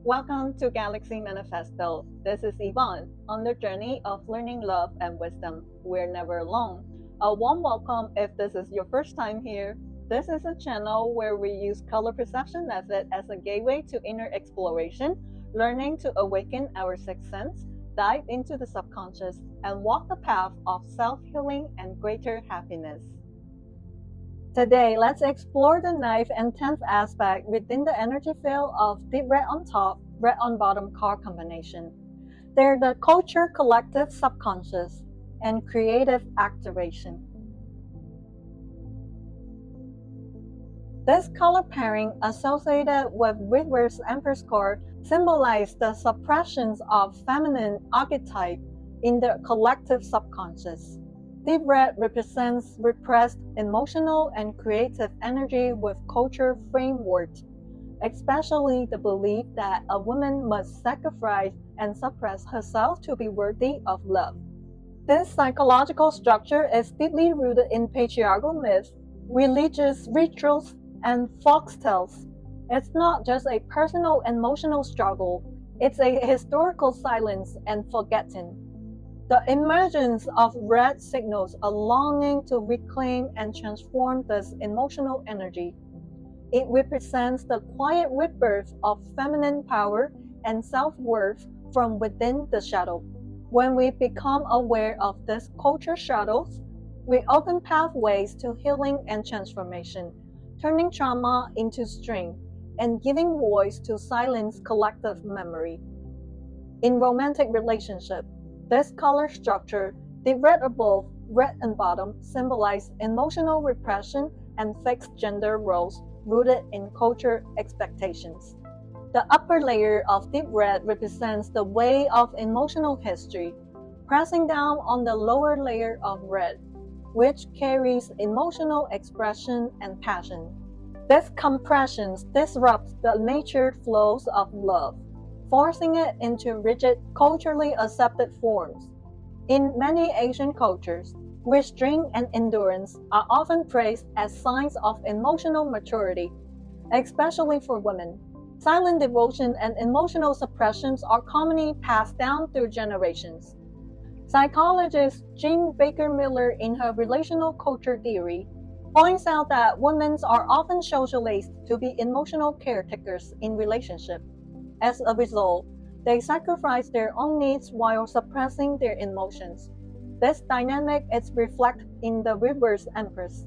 Welcome to Galaxy Manifesto. This is Yvonne on the journey of learning love and wisdom. We're never alone. A warm welcome if this is your first time here. This is a channel where we use color perception method as a gateway to inner exploration, learning to awaken our sixth sense, dive into the subconscious, and walk the path of self-healing and greater happiness. Today, let's explore the ninth and 10th aspect within the energy field of deep red on top, red on bottom card combination. They're the culture, collective, subconscious, and creative activation. This color pairing associated with reverse Empress card symbolizes the suppressions of feminine archetype in the collective subconscious. Deep red represents repressed emotional and creative energy with culture framework, especially the belief that a woman must sacrifice and suppress herself to be worthy of love. This psychological structure is deeply rooted in patriarchal myths, religious rituals, and folktales. It's not just a personal emotional struggle, it's a historical silence and forgetting. The emergence of red signals a longing to reclaim and transform this emotional energy. It represents the quiet rebirth of feminine power and self-worth from within the shadow. When we become aware of these culture shadows, we open pathways to healing and transformation, turning trauma into strength and giving voice to silence collective memory. In romantic relationship, this color structure, the red above, red and bottom, symbolize emotional repression and fixed gender roles rooted in culture expectations. The upper layer of deep red represents the way of emotional history, pressing down on the lower layer of red, which carries emotional expression and passion. These compressions disrupt the natural flows of love, forcing it into rigid, culturally accepted forms. In many Asian cultures, restraint and endurance are often praised as signs of emotional maturity, especially for women. Silent devotion and emotional suppressions are commonly passed down through generations. Psychologist Jean Baker Miller, in her relational culture theory, points out that women are often socialized to be emotional caretakers in relationships. As a result, they sacrifice their own needs while suppressing their emotions. This dynamic is reflected in the reverse Empress,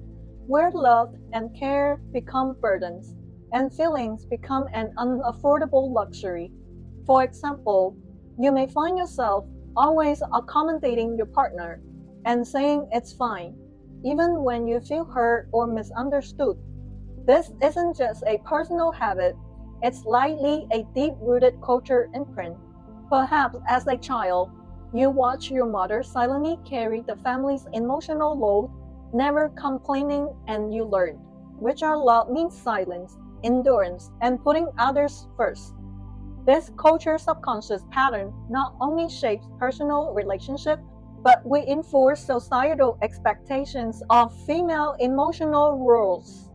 where love and care become burdens, and feelings become an unaffordable luxury. For example, you may find yourself always accommodating your partner and saying it's fine, even when you feel hurt or misunderstood. This isn't just a personal habit, it's likely a deep-rooted culture imprint. Perhaps as a child, you watch your mother silently carry the family's emotional load, never complaining, and you learned, which our love means silence, endurance, and putting others first. This culture subconscious pattern not only shapes personal relationships, but reinforces societal expectations of female emotional roles.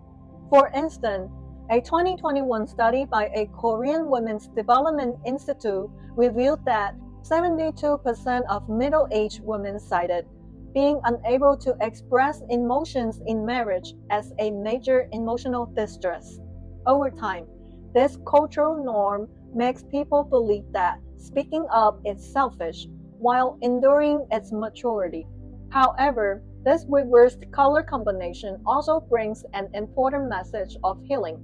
For instance, a 2021 study by a Korean Women's Development Institute revealed that 72% of middle-aged women cited being unable to express emotions in marriage as a major emotional distress. Over time, this cultural norm makes people believe that speaking up is selfish, while enduring its maturity. However, this reversed color combination also brings an important message of healing.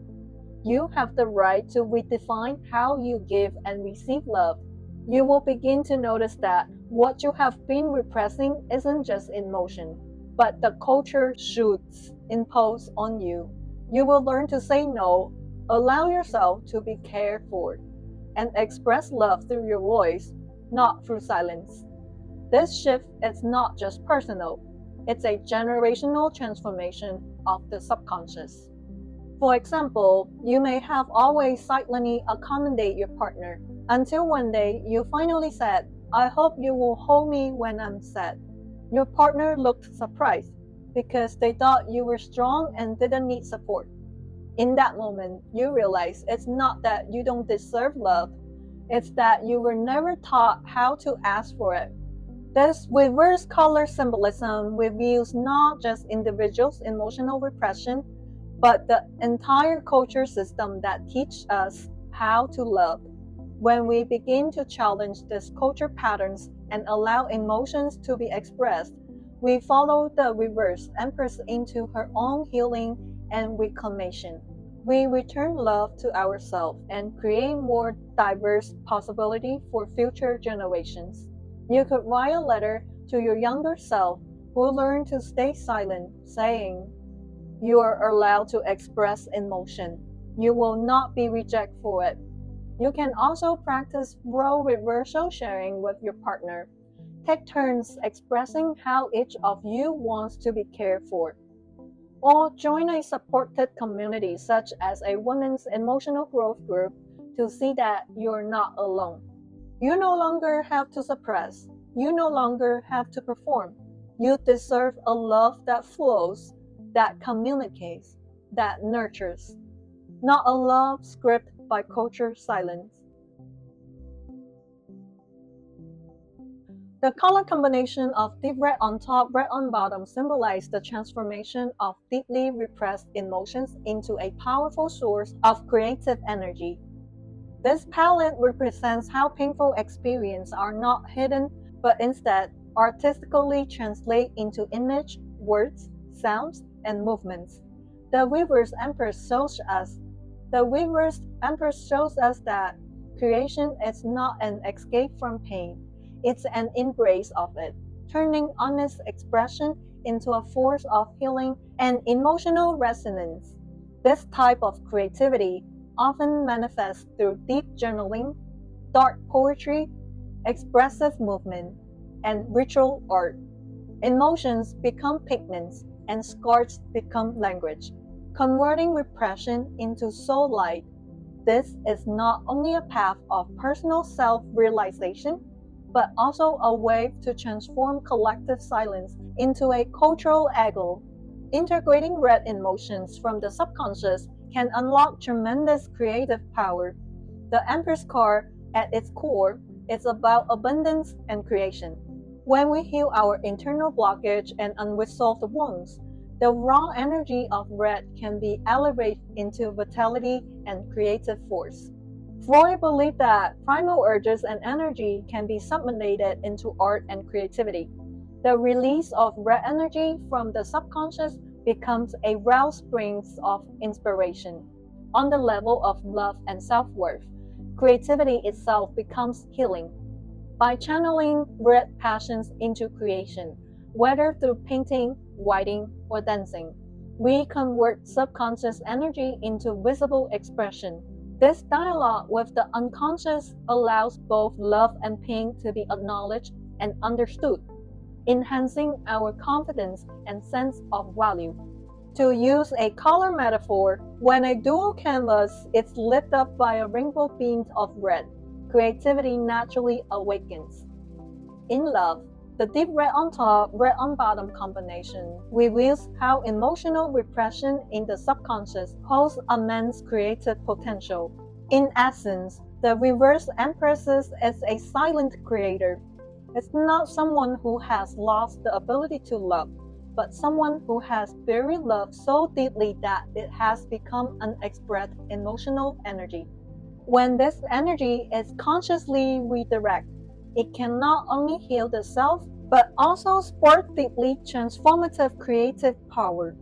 You have the right to redefine how you give and receive love. You will begin to notice that what you have been repressing isn't just emotion, but the culture shoots impose on you. You will learn to say no, allow yourself to be cared for, and express love through your voice, not through silence. This shift is not just personal, it's a generational transformation of the subconscious. For example, you may have always silently accommodated your partner until one day you finally said, "I hope you will hold me when I'm sad." Your partner looked surprised because they thought you were strong and didn't need support. In that moment, you realize it's not that you don't deserve love, It's that you were never taught how to ask for it. This reverse color symbolism reveals not just individuals' emotional repression, but the entire culture system that teaches us how to love. When we begin to challenge these culture patterns and allow emotions to be expressed, we follow the reverse Empress into her own healing and reclamation. We return love to ourselves and create more diverse possibility for future generations. You could write a letter to your younger self who learned to stay silent, saying, "You are allowed to express emotion. You will not be rejected for it." You can also practice role reversal sharing with your partner. Take turns expressing how each of you wants to be cared for. Or join a supported community such as a women's emotional growth group to see that you're not alone. You no longer have to suppress. You no longer have to perform. You deserve a love that flows, that communicates, that nurtures, not a love scripted by culture silence. The color combination of deep red on top, red on bottom symbolizes the transformation of deeply repressed emotions into a powerful source of creative energy. This palette represents how painful experiences are not hidden, but instead artistically translate into image, words, sounds, and movements. The reversed Empress shows us that creation is not an escape from pain. It's an embrace of it, turning honest expression into a force of healing and emotional resonance. This type of creativity often manifests through deep journaling, dark poetry, expressive movement, and ritual art. Emotions become pigments and scars become language, converting repression into soul light. This is not only a path of personal self-realization, but also a way to transform collective silence into a cultural echo. Integrating red emotions from the subconscious can unlock tremendous creative power. The Empress card, at its core, is about abundance and creation. When we heal our internal blockage and unresolved wounds, the raw energy of red can be elevated into vitality and creative force. Freud believed that primal urges and energy can be sublimated into art and creativity. The release of red energy from the subconscious becomes a wellspring of inspiration. On the level of love and self-worth, creativity itself becomes healing. By channeling red passions into creation, whether through painting, writing, or dancing, we convert subconscious energy into visible expression. This dialogue with the unconscious allows both love and pain to be acknowledged and understood, enhancing our confidence and sense of value. To use a color metaphor, when a dual canvas is lit up by a rainbow beam of red, creativity naturally awakens. In love, the deep red on top, red on bottom combination reveals how emotional repression in the subconscious holds immense creative potential. In essence, the reverse Empress is a silent creator. It's not someone who has lost the ability to love, but someone who has buried love so deeply that it has become unexpressed emotional energy. When this energy is consciously redirected, it can not only heal the self, but also spark deeply transformative creative power.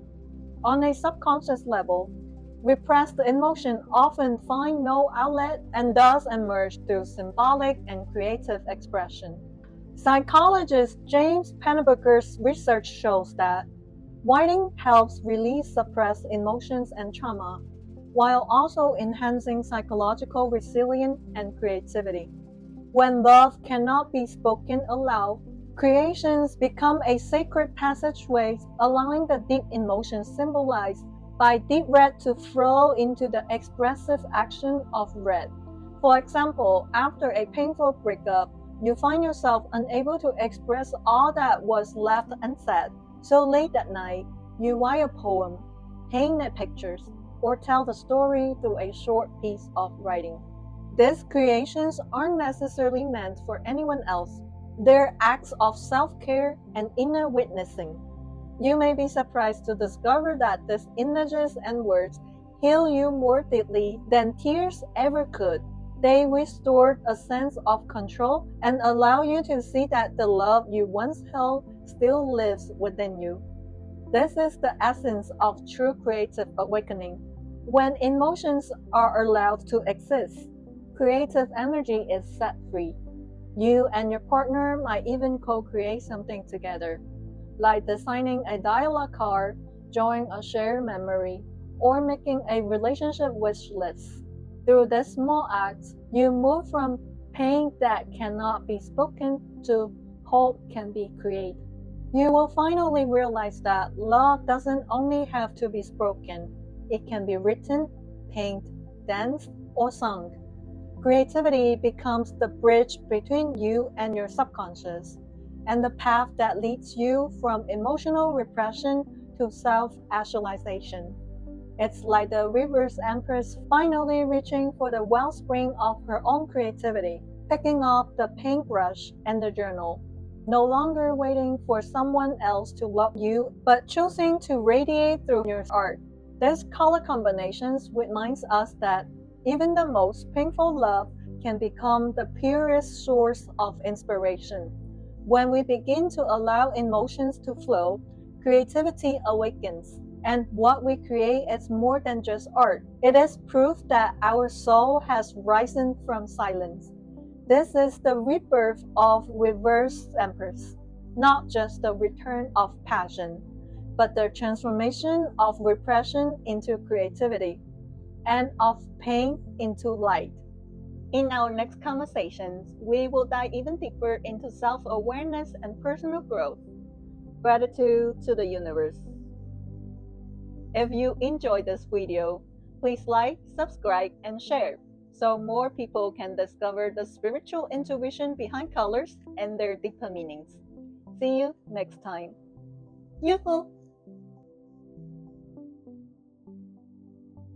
On a subconscious level, repressed emotions often find no outlet and thus emerge through symbolic and creative expression. Psychologist James Pennebaker's research shows that writing helps release suppressed emotions and trauma, while also enhancing psychological resilience and creativity. When love cannot be spoken aloud, creations become a sacred passageway, allowing the deep emotions symbolized by deep red to flow into the expressive action of red. For example, after a painful breakup, you find yourself unable to express all that was left unsaid. So late at night, you write a poem, paint pictures, or tell the story through a short piece of writing. These creations aren't necessarily meant for anyone else. They're acts of self-care and inner witnessing. You may be surprised to discover that these images and words heal you more deeply than tears ever could. They restore a sense of control and allow you to see that the love you once held still lives within you. This is the essence of true creative awakening. When emotions are allowed to exist, creative energy is set free. You and your partner might even co-create something together, like designing a dialogue card, drawing a shared memory, or making a relationship wish list. Through this small act, you move from pain that cannot be spoken to hope can be created. You will finally realize that love doesn't only have to be spoken, it can be written, painted, danced, or sung. Creativity becomes the bridge between you and your subconscious, and the path that leads you from emotional repression to self actualization. It's like the reverse empress finally reaching for the wellspring of her own creativity, picking up the paintbrush and the journal, no longer waiting for someone else to love you, but choosing to radiate through your art. These color combinations reminds us that even the most painful love can become the purest source of inspiration. When we begin to allow emotions to flow, creativity awakens. And what we create is more than just art. It is proof that our soul has risen from silence. This is the rebirth of reversed empress, not just the return of passion, but the transformation of repression into creativity and of pain into light. In our next conversations, we will dive even deeper into self-awareness and personal growth. Gratitude to the universe. If you enjoyed this video, please like, subscribe, and share so more people can discover the spiritual intuition behind colors and their deeper meanings. See you next time. Yoo-hoo!